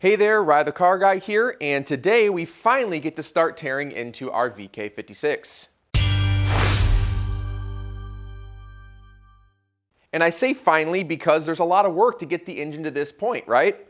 Hey there, Ride the Car Guy here, and today we finally get to start tearing into our VK56. And I say finally because there's a lot of work to get the engine to this point, right?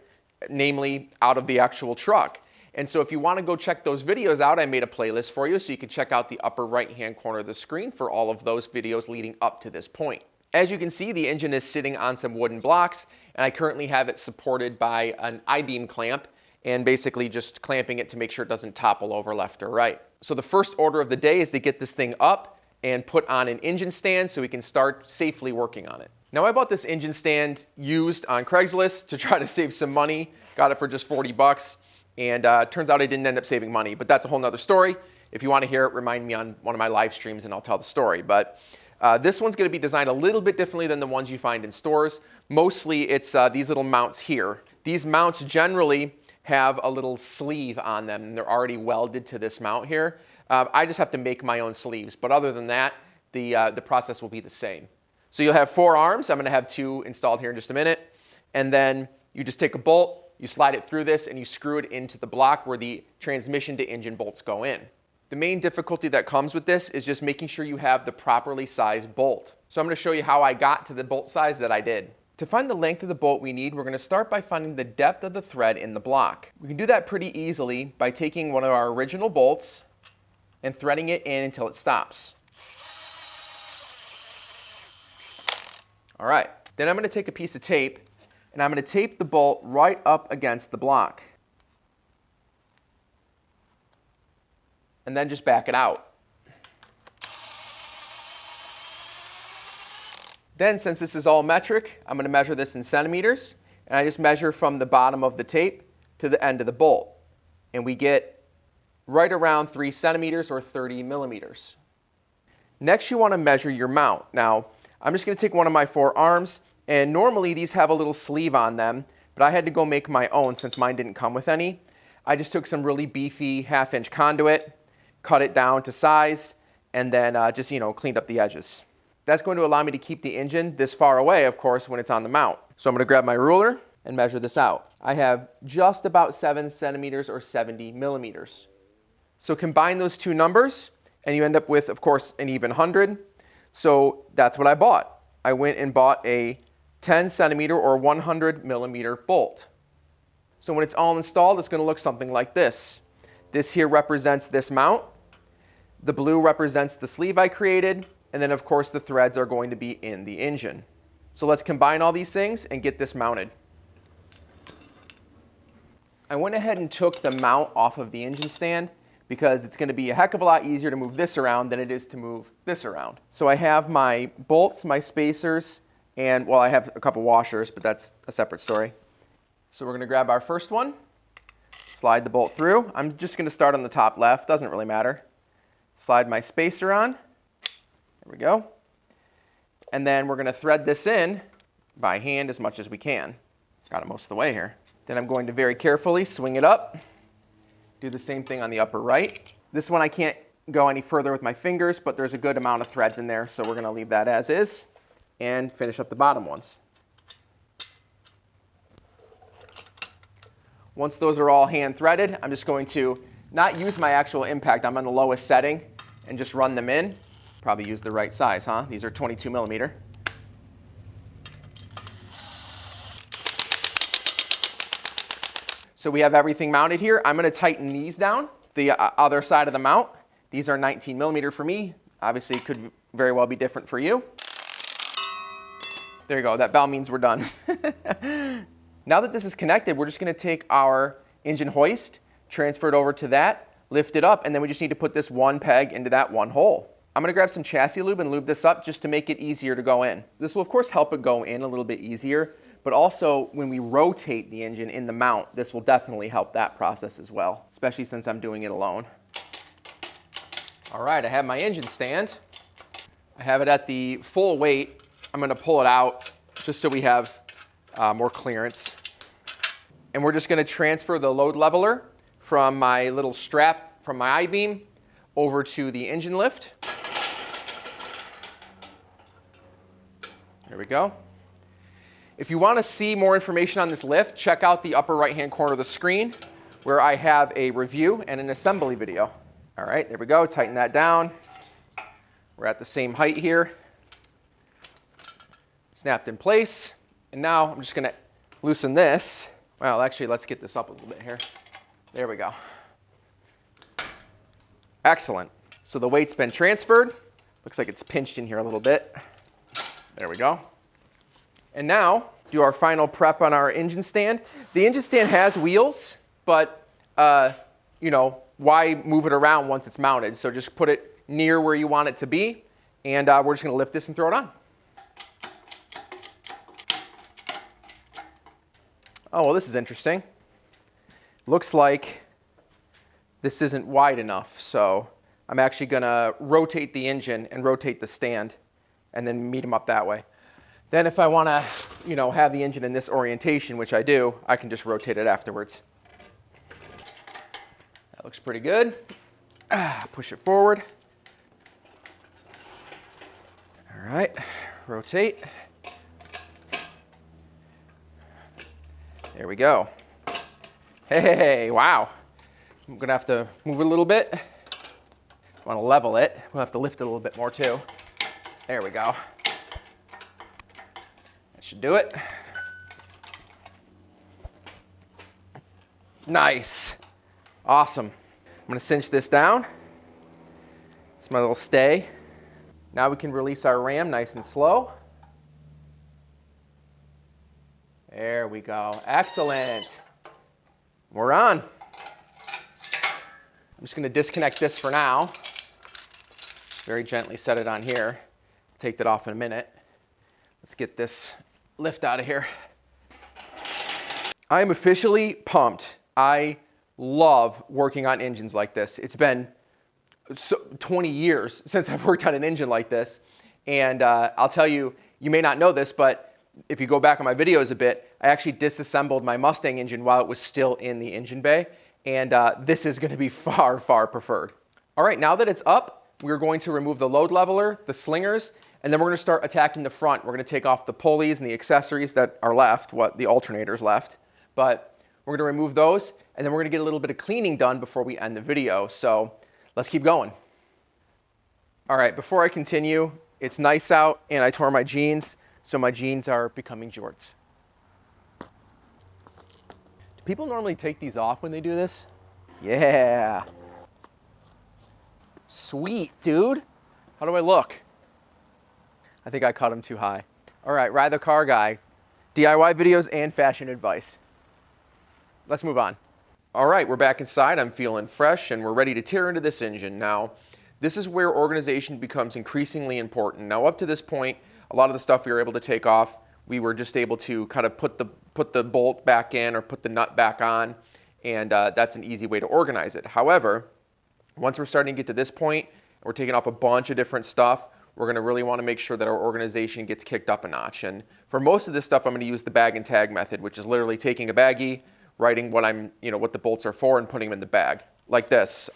Namely, out of the actual truck. And so if you want to go check those videos out, I made a playlist for you so you can check out the upper right-hand corner of the screen for all of those videos leading up to this point. As you can see, the engine is sitting on some wooden blocks, and I currently have it supported by an I-beam clamp and basically just clamping it to make sure it doesn't topple over left or right. So the first order of the day is to get this thing up and put on an engine stand so we can start safely working on it. Now I bought this engine stand used on Craigslist to try to save some money. Got it for just 40 bucks, and turns out I didn't end up saving money, but that's a whole nother story. If you want to hear it, remind me on one of my live streams and I'll tell the story. But this one's going to be designed a little bit differently than the ones you find in stores. Mostly it's these little mounts here. These mounts generally have a little sleeve on them, and they're already welded to this mount here. I just have to make my own sleeves, but other than that, the process will be the same. So you'll have 4 arms. I'm going to have 2 installed here in just a minute. And then you just take a bolt, you slide it through this, and you screw it into the block where the transmission to engine bolts go in. The main difficulty that comes with this is just making sure you have the properly sized bolt. So I'm going to show you how I got to the bolt size that I did. To find the length of the bolt we need, we're going to start by finding the depth of the thread in the block. We can do that pretty easily by taking one of our original bolts and threading it in until it stops. All right, then I'm going to take a piece of tape and I'm going to tape the bolt right up against the block. And then just back it out. Then, since this is all metric, I'm going to measure this in centimeters, and I just measure from the bottom of the tape to the end of the bolt. And we get right around 3 centimeters or 30 millimeters. Next, you want to measure your mount. Now, I'm just going to take one of my 4 arms, and normally these have a little sleeve on them, but I had to go make my own since mine didn't come with any. I just took some really beefy 1/2-inch conduit, cut it down to size, and then just, cleaned up the edges. That's going to allow me to keep the engine this far away, of course, when it's on the mount. So I'm going to grab my ruler and measure this out. I have just about 7 centimeters or 70 millimeters. So combine those 2 numbers, and you end up with, of course, an even 100. So that's what I bought. I went and bought a 10 centimeter or 100 millimeter bolt. So when it's all installed, it's going to look something like this. This here represents this mount. The blue represents the sleeve I created. And then, of course, the threads are going to be in the engine. So let's combine all these things and get this mounted. I went ahead and took the mount off of the engine stand because it's going to be a heck of a lot easier to move this around than it is to move this around. So I have my bolts, my spacers, and, well, I have a couple washers, but that's a separate story. So we're going to grab our first one, slide the bolt through. I'm just going to start on the top left, doesn't really matter. Slide my spacer on. There we go. And then we're going to thread this in by hand as much as we can. Got it most of the way here. Then I'm going to very carefully swing it up. Do the same thing on the upper right. This one I can't go any further with my fingers, but there's a good amount of threads in there, so we're going to leave that as is and finish up the bottom ones. Once those are all hand threaded, I'm just going to not use my actual impact. I'm on the lowest setting and just run them in. Probably use the right size, huh? These are 22 millimeter. So we have everything mounted here. I'm going to tighten these down, the other side of the mount. These are 19 millimeter for me. Obviously, it could very well be different for you. There you go. That bell means we're done. Now that this is connected, we're just going to take our engine hoist, transfer it over to that, lift it up, and then we just need to put this one peg into that one hole. I'm going to grab some chassis lube and lube this up just to make it easier to go in. This will, of course, help it go in a little bit easier, but also when we rotate the engine in the mount, this will definitely help that process as well, especially since I'm doing it alone. All right, I have my engine stand. I have it at the full weight. I'm going to pull it out just so we have more clearance. And we're just going to transfer the load leveler from my little strap from my I-beam over to the engine lift. There we go. If you want to see more information on this lift, check out the upper right-hand corner of the screen where I have a review and an assembly video. All right, there we go. Tighten that down. We're at the same height here. Snapped in place. And now I'm just going to loosen this. Well, actually, let's get this up a little bit here. There we go. Excellent. So the weight's been transferred. Looks like it's pinched in here a little bit. There we go. And now, do our final prep on our engine stand. The engine stand has wheels, but you know, why move it around once it's mounted? So just put it near where you want it to be, and we're just going to lift this and throw it on. Oh, well, this is interesting. Looks like this isn't wide enough, so I'm actually going to rotate the engine and rotate the stand and then meet them up that way. Then if I want to, you know, have the engine in this orientation, which I do, I can just rotate it afterwards. That looks pretty good. Push it forward. All right, rotate. There we go. Hey, wow. I'm going to have to move it a little bit. I want to level it. We'll have to lift it a little bit more too. There we go. That should do it. Nice. Awesome. I'm going to cinch this down. It's my little stay. Now we can release our ram nice and slow. There we go. Excellent. We're on. I'm just going to disconnect this for now. Very gently set it on here. Take that off in a minute. Let's get this lift out of here. I am officially pumped. I love working on engines like this. It's been 20 years since I've worked on an engine like this. And I'll tell you, you may not know this, but if you go back on my videos a bit, I actually disassembled my Mustang engine while it was still in the engine bay. And this is going to be far, far preferred. All right, now that it's up, we're going to remove the load leveler, the slingers, and then we're going to start attacking the front. We're going to take off the pulleys and the accessories that are left, what the alternator's left. But we're going to remove those, and then we're going to get a little bit of cleaning done before we end the video. So let's keep going. All right, before I continue, it's nice out, and I tore my jeans, so my jeans are becoming jorts. Do people normally take these off when they do this? Yeah. Sweet, dude. How do I look? I think I cut them too high. All right, Ride the Car Guy. DIY videos and fashion advice. Let's move on. All right, we're back inside. I'm feeling fresh, and we're ready to tear into this engine. Now, this is where organization becomes increasingly important. Now, up to this point, a lot of the stuff we were able to take off, we were just able to kind of put the bolt back in or put the nut back on, and that's an easy way to organize it. However, once we're starting to get to this point, we're taking off a bunch of different stuff, we're going to really want to make sure that our organization gets kicked up a notch. And for most of this stuff, I'm going to use the bag and tag method, which is literally taking a baggie, writing what the bolts are for, and putting them in the bag. Like this.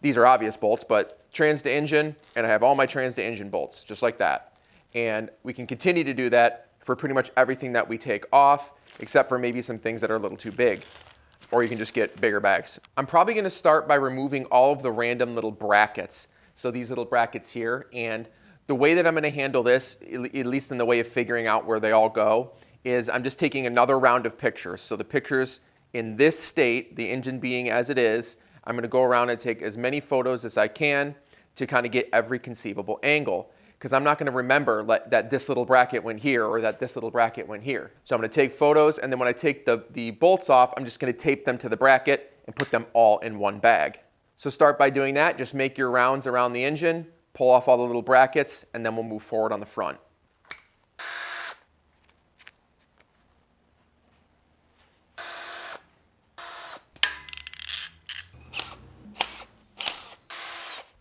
These are obvious bolts, but trans to engine, and I have all my trans to engine bolts, just like that. And we can continue to do that for pretty much everything that we take off, except for maybe some things that are a little too big. Or you can just get bigger bags. I'm probably going to start by removing all of the random little brackets. So these little brackets here. And the way that I'm going to handle this, at least in the way of figuring out where they all go, is I'm just taking another round of pictures. So the pictures in this state, the engine being as it is, I'm going to go around and take as many photos as I can to kind of get every conceivable angle. Because I'm not going to remember that this little bracket went here or that this little bracket went here. So I'm going to take photos, and then when I take the bolts off, I'm just going to tape them to the bracket and put them all in one bag. So start by doing that. Just make your rounds around the engine, pull off all the little brackets, and then we'll move forward on the front.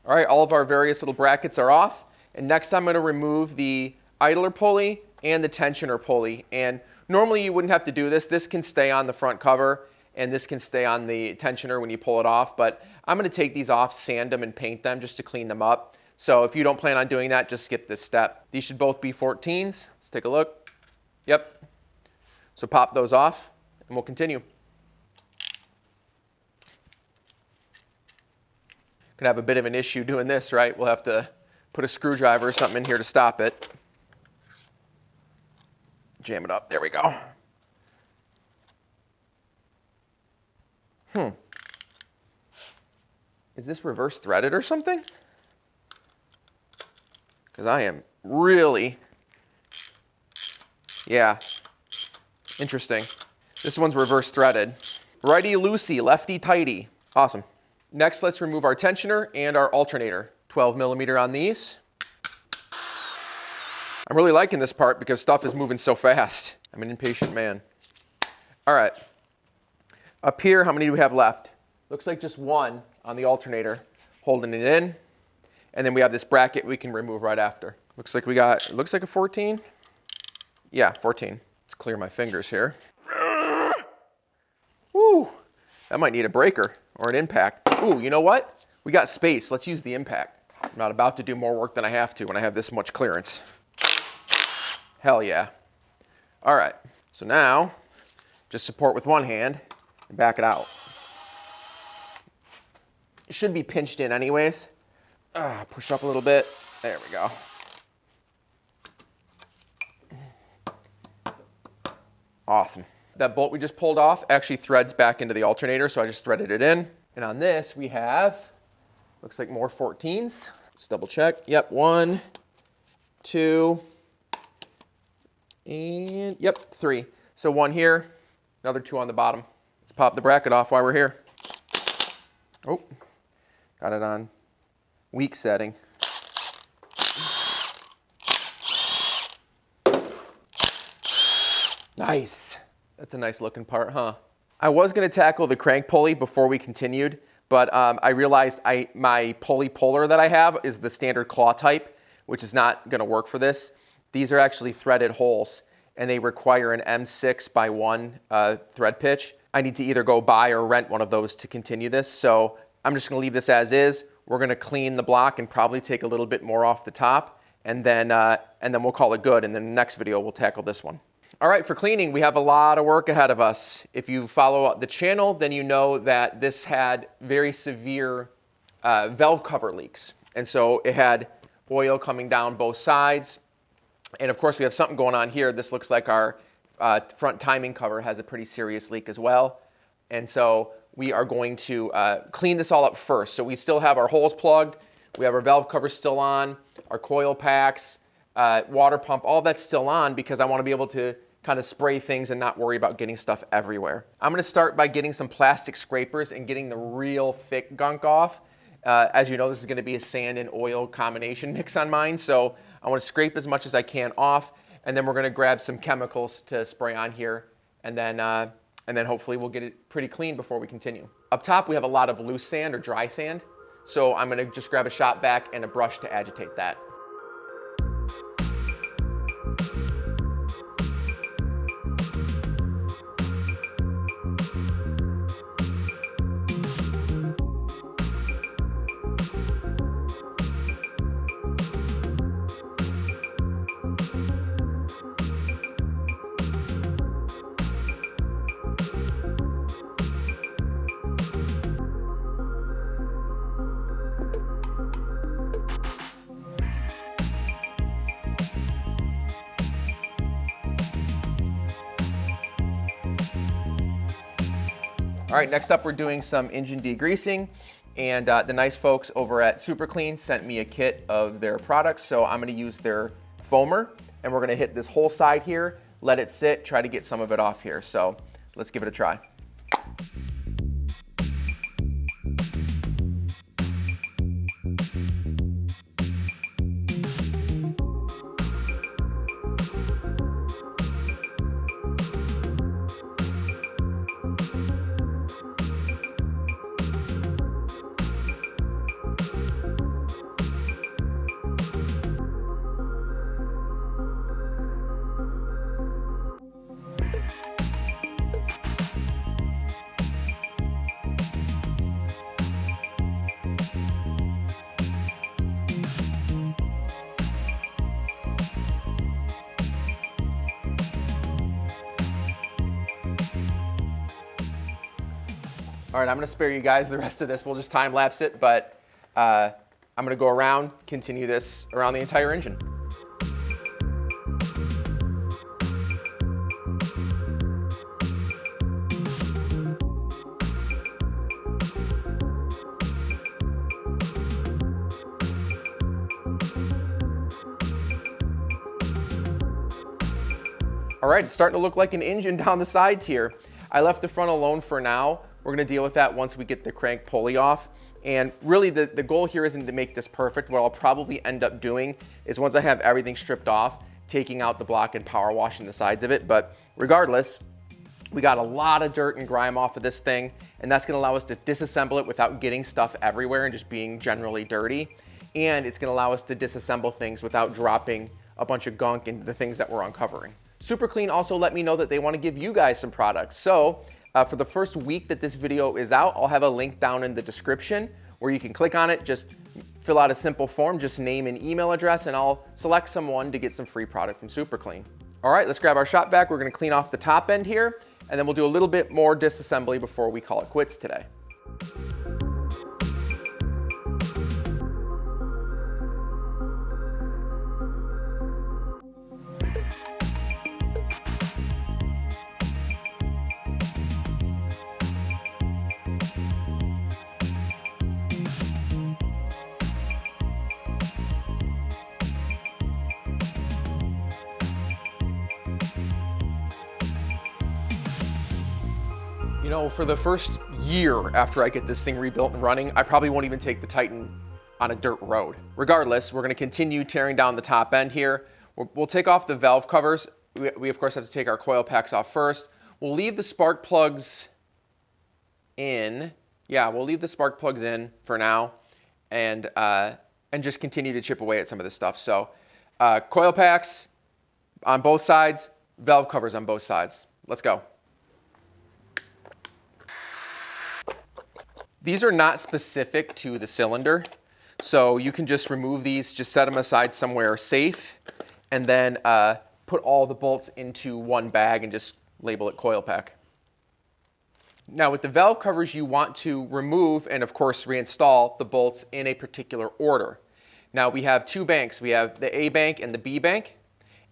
All right, all of our various little brackets are off. And next I'm going to remove the idler pulley and the tensioner pulley. And normally you wouldn't have to do this. This can stay on the front cover, and this can stay on the tensioner when you pull it off. But I'm going to take these off, sand them, and paint them just to clean them up. So if you don't plan on doing that, just skip this step. These should both be 14s. Let's take a look. Yep. So pop those off and we'll continue. Gonna have a bit of an issue doing this, right? We'll have to put a screwdriver or something in here to stop it. Jam it up, there we go. Is this reverse threaded or something? Because I am really, yeah, interesting. This one's reverse threaded. Righty loosey, lefty tighty. Awesome. Next, let's remove our tensioner and our alternator. 12 millimeter on these. I'm really liking this part because stuff is moving so fast. I'm an impatient man. All right. Up here, how many do we have left? Looks like just one on the alternator, holding it in. And then we have this bracket we can remove right after. Looks like we got, it looks like a 14. Yeah, 14. Let's clear my fingers here. Woo, that might need a breaker or an impact. Ooh, you know what? We got space, let's use the impact. I'm not about to do more work than I have to when I have this much clearance. Hell yeah. All right, so now, just support with one hand and back it out. It should be pinched in anyways. Push up a little bit. There we go. Awesome. That bolt we just pulled off actually threads back into the alternator, so I just threaded it in. And on this we have, looks like more 14s. Let's double check. Yep, 1, 2, and yep, 3. So 1 here, another 2 on the bottom. Let's pop the bracket off while we're here. Oh, got it on weak setting. Nice. That's a nice looking part, huh? I was gonna tackle the crank pulley before we continued, but I realized my pulley puller that I have is the standard claw type, which is not gonna work for this. These are actually threaded holes, and they require an M6 by 1 thread pitch. I need to either go buy or rent one of those to continue this, so I'm just gonna leave this as is. We're gonna clean the block and probably take a little bit more off the top, and then we'll call it good, and then the next video we'll tackle this one. All right, for cleaning, we have a lot of work ahead of us. If you follow the channel, then you know that this had very severe valve cover leaks. And so it had oil coming down both sides. And of course, we have something going on here. This looks like our front timing cover has a pretty serious leak as well. And so we are going to clean this all up first. So we still have our holes plugged. We have our valve cover still on, our coil packs, water pump, all that's still on because I want to be able to kind of spray things and not worry about getting stuff everywhere. I'm going to start by getting some plastic scrapers and getting the real thick gunk off. As you know, this is going to be a sand and oil combination mix on mine, so I want to scrape as much as I can off, and then we're going to grab some chemicals to spray on here, and then hopefully we'll get it pretty clean before we continue. Up top, we have a lot of loose sand or dry sand, so I'm going to just grab a shop vac and a brush to agitate that. All right, next up we're doing some engine degreasing, and the nice folks over at Super Clean sent me a kit of their products, so I'm gonna use their foamer, and we're gonna hit this whole side here, let it sit, try to get some of it off here. So let's give it a try. All right, I'm gonna spare you guys the rest of this. We'll just time lapse it, but I'm gonna go around, continue this around the entire engine. All right, it's starting to look like an engine down the sides here. I left the front alone for now. We're gonna deal with that once we get the crank pulley off. And really the goal here isn't to make this perfect. What I'll probably end up doing is once I have everything stripped off, taking out the block and power washing the sides of it. But regardless, we got a lot of dirt and grime off of this thing, and that's gonna allow us to disassemble it without getting stuff everywhere and just being generally dirty. And it's gonna allow us to disassemble things without dropping a bunch of gunk into the things that we're uncovering. Super Clean also let me know that they want to give you guys some products. So for the first week that this video is out, I'll have a link down in the description where you can click on it, just fill out a simple form, just name and email address, and I'll select someone to get some free product from Super Clean. All right, let's grab our shop vac. We're going to clean off the top end here, and then we'll do a little bit more disassembly before we call it quits today. You know, for the first year after I get this thing rebuilt and running, I probably won't even take the Titan on a dirt road. Regardless, we're gonna continue tearing down the top end here. We'll take off the valve covers. We of course have to take our coil packs off first. We'll leave the spark plugs in. Yeah, we'll leave the spark plugs in for now and just continue to chip away at some of this stuff. So coil packs on both sides, valve covers on both sides. Let's go. These are not specific to the cylinder, so you can just remove these, just set them aside somewhere safe, and then put all the bolts into one bag and just label it coil pack. Now with the valve covers, you want to remove and of course reinstall the bolts in a particular order. Now we have two banks. We have the A bank and the B bank,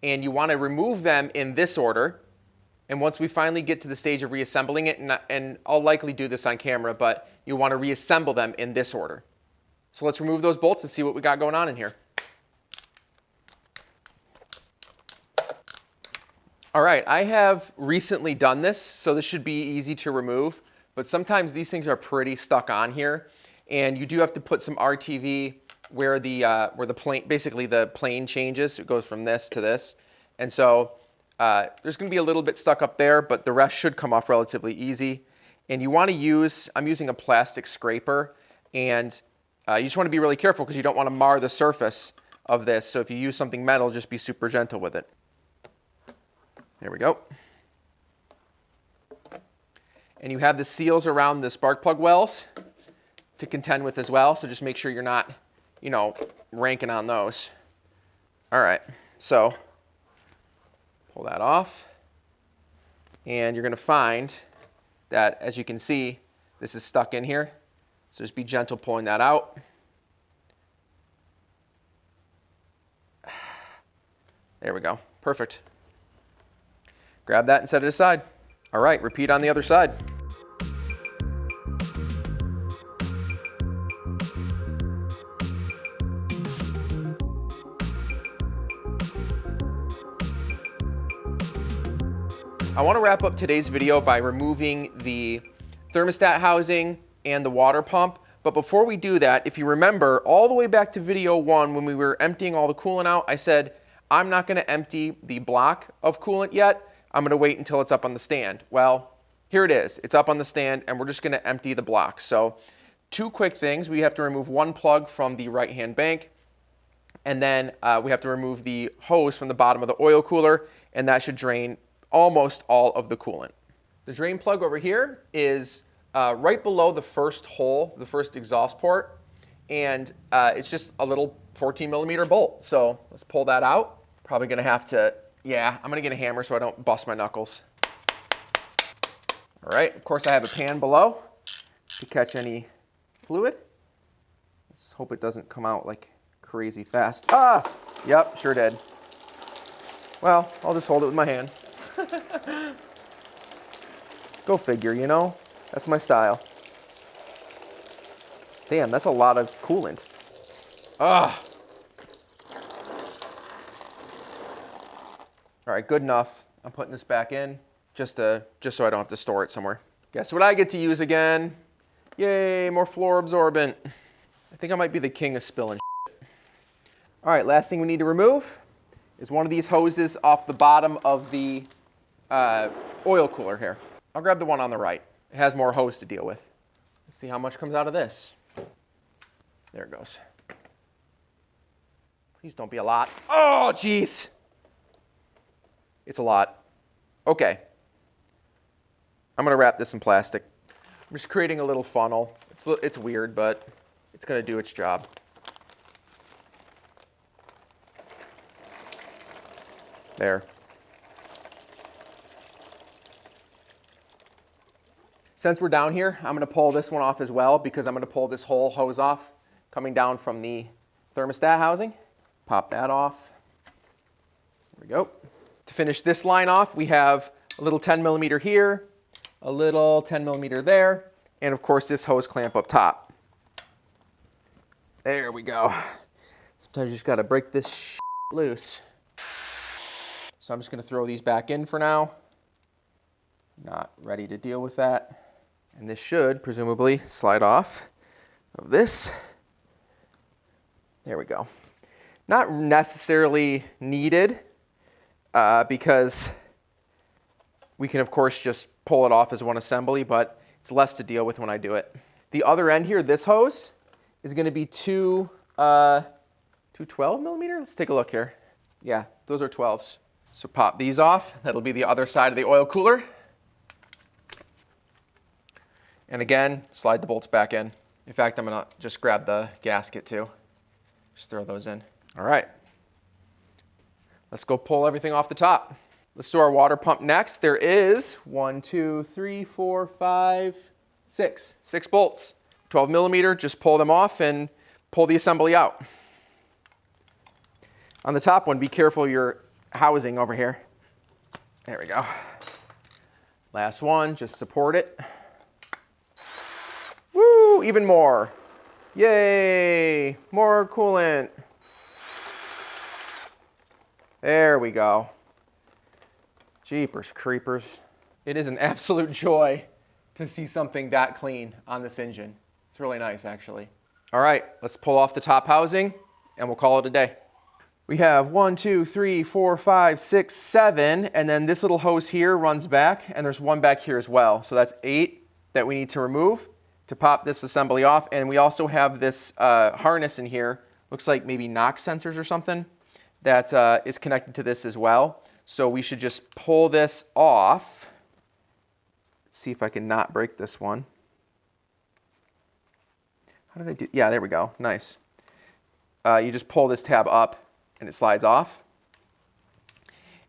and you want to remove them in this order. And once we finally get to the stage of reassembling it, and I'll likely do this on camera, but you want to reassemble them in this order. So let's remove those bolts and see what we got going on in here. All right, I have recently done this, so this should be easy to remove, but sometimes these things are pretty stuck on here, and you do have to put some RTV where the plane, basically the plane changes. It goes from this to this, and so there's going to be a little bit stuck up there, but the rest should come off relatively easy. And you want to use, I'm using a plastic scraper, and you just want to be really careful because you don't want to mar the surface of this. So if you use something metal, just be super gentle with it. There we go. And you have the seals around the spark plug wells to contend with as well. So just make sure you're not, you know, ranking on those. All right, so pull that off, and you're going to find that, as you can see, this is stuck in here. So just be gentle pulling that out. There we go. Perfect. Grab that and set it aside. All right, repeat on the other side. I want to wrap up today's video by removing the thermostat housing and the water pump. But before we do that, if you remember all the way back to video 1 when we were emptying all the coolant out, I said, I'm not going to empty the block of coolant yet. I'm going to wait until it's up on the stand. Well, here it is. It's up on the stand, and we're just going to empty the block. So 2 quick things. We have to remove 1 plug from the right-hand bank, and then we have to remove the hose from the bottom of the oil cooler, and that should drain almost all of the coolant. The drain plug over here is right below the first hole, the first exhaust port, and it's just a little 14mm bolt. So let's pull that out. Probably gonna have to, yeah, I'm gonna get a hammer so I don't bust my knuckles. All right, of course I have a pan below, to catch any fluid. Let's hope it doesn't come out like crazy fast. Ah! Yep, sure did. Well, I'll just hold it with my hand. Go figure, you know? That's my style. Damn, that's a lot of coolant. Ah! All right, good enough. I'm putting this back in just so I don't have to store it somewhere. Guess what I get to use again? Yay, more floor absorbent. I think I might be the king of spilling shit. All right, last thing we need to remove is one of these hoses off the bottom of the oil cooler here. I'll grab the one on the right. It has more hose to deal with. Let's see how much comes out of this. There it goes. Please don't be a lot. Oh, jeez. It's a lot. Okay. I'm gonna wrap this in plastic. I'm just creating a little funnel. It's weird, but it's gonna do its job. There. Since we're down here, I'm gonna pull this one off as well because I'm gonna pull this whole hose off coming down from the thermostat housing. Pop that off. There we go. To finish this line off, we have a little 10 millimeter here, a little 10 millimeter there, and of course this hose clamp up top. There we go. Sometimes you just gotta break this shit loose. So I'm just gonna throw these back in for now. Not ready to deal with that. And this should presumably slide off of this. There we go. Not necessarily needed because we can of course just pull it off as one assembly, but it's less to deal with when I do it. The other end here, this hose, is gonna be two 12 millimeter? Let's take a look here. Yeah, those are 12s. So pop these off. That'll be the other side of the oil cooler. And again, slide the bolts back in. In fact, I'm gonna just grab the gasket too. Just throw those in. All right. Let's go pull everything off the top. Let's do our water pump next. There is 1, 2, 3, 4, 5, 6. 6 bolts. 12 millimeter, just pull them off and pull the assembly out. On the top one, be careful of your housing over here. There we go. Last one, just support it. Woo, even more. Yay, more coolant. There we go. Jeepers creepers. It is an absolute joy to see something that clean on this engine. It's really nice, actually. All right, let's pull off the top housing and we'll call it a day. We have 1, 2, 3, 4, 5, 6, 7, and then this little hose here runs back, and there's one back here as well. So that's 8 that we need to remove to pop this assembly off. And we also have this harness in here, looks like maybe knock sensors or something, that is connected to this as well. So we should just pull this off. See if I can not break this one. How did I do? Yeah, there we go. Nice. You just pull this tab up and it slides off.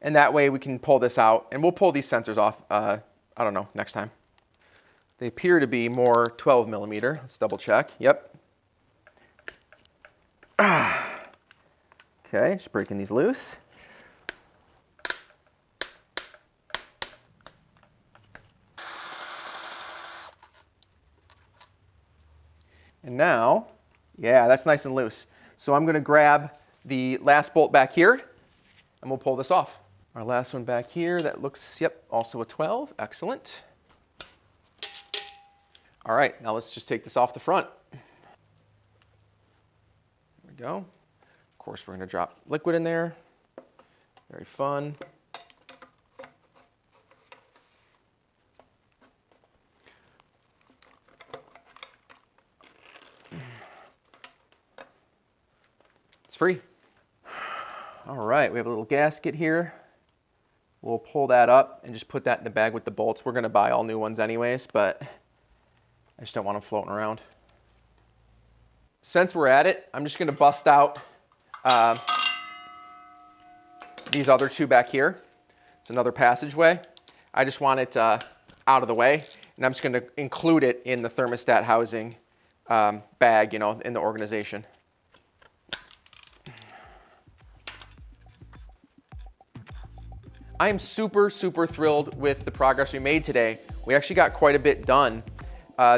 And that way we can pull this out, and we'll pull these sensors off, I don't know, next time. They appear to be more 12 millimeter. Let's double check. Yep. Okay, just breaking these loose. And now, yeah, that's nice and loose. So I'm gonna grab the last bolt back here and we'll pull this off. Our last one back here, that looks, yep, also a 12, excellent. All right, now let's just take this off the front. There we go. Of course, we're gonna drop liquid in there. Very fun. It's free. All right, we have a little gasket here. We'll pull that up and just put that in the bag with the bolts. We're gonna buy all new ones anyways, but I just don't want them floating around. Since we're at it, I'm just gonna bust out these other two back here. It's another passageway. I just want it out of the way. and I'm just going to include it in the thermostat housing bag, you know, in the organization. I am super, super thrilled with the progress we made today. We actually got quite a bit done.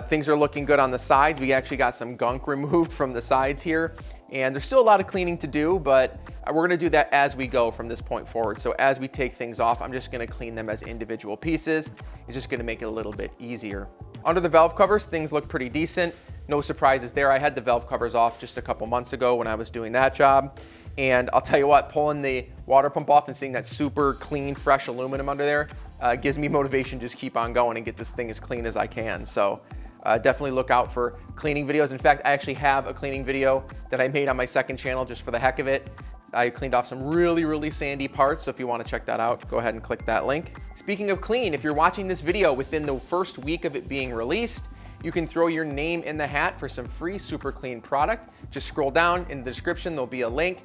Things are looking good on the sides. We actually got some gunk removed from the sides here, and there's still a lot of cleaning to do, but we're gonna do that as we go from this point forward. So as we take things off, I'm just gonna clean them as individual pieces. It's just gonna make it a little bit easier. Under the valve covers, things look pretty decent. No surprises there. I had the valve covers off just a couple months ago when I was doing that job. And I'll tell you what, pulling the water pump off and seeing that super clean, fresh aluminum under there gives me motivation to just keep on going and get this thing as clean as I can. So definitely look out for cleaning videos. In fact, I actually have a cleaning video that I made on my second channel just for the heck of it. I cleaned off some really, really sandy parts. So if you want to check that out, go ahead and click that link. Speaking of clean, if you're watching this video within the first week of it being released, you can throw your name in the hat for some free super clean product. Just scroll down in the description, there'll be a link.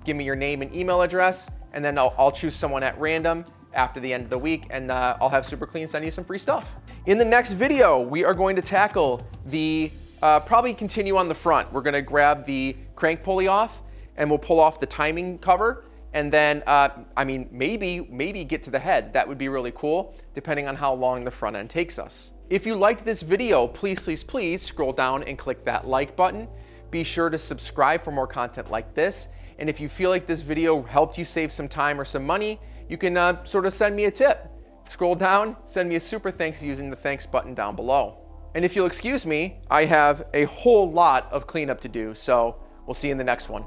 Give me your name and email address, and then I'll choose someone at random after the end of the week, and I'll have Super Clean send you some free stuff. In the next video, we are going to tackle the, probably continue on the front. We're gonna grab the crank pulley off, and we'll pull off the timing cover, and then, I mean, maybe get to the heads. That would be really cool, depending on how long the front end takes us. If you liked this video, please, please, please scroll down and click that like button. Be sure to subscribe for more content like this. And if you feel like this video helped you save some time or some money, you can sort of send me a tip. Scroll down, send me a super thanks using the thanks button down below. And if you'll excuse me, I have a whole lot of cleanup to do, so we'll see you in the next one.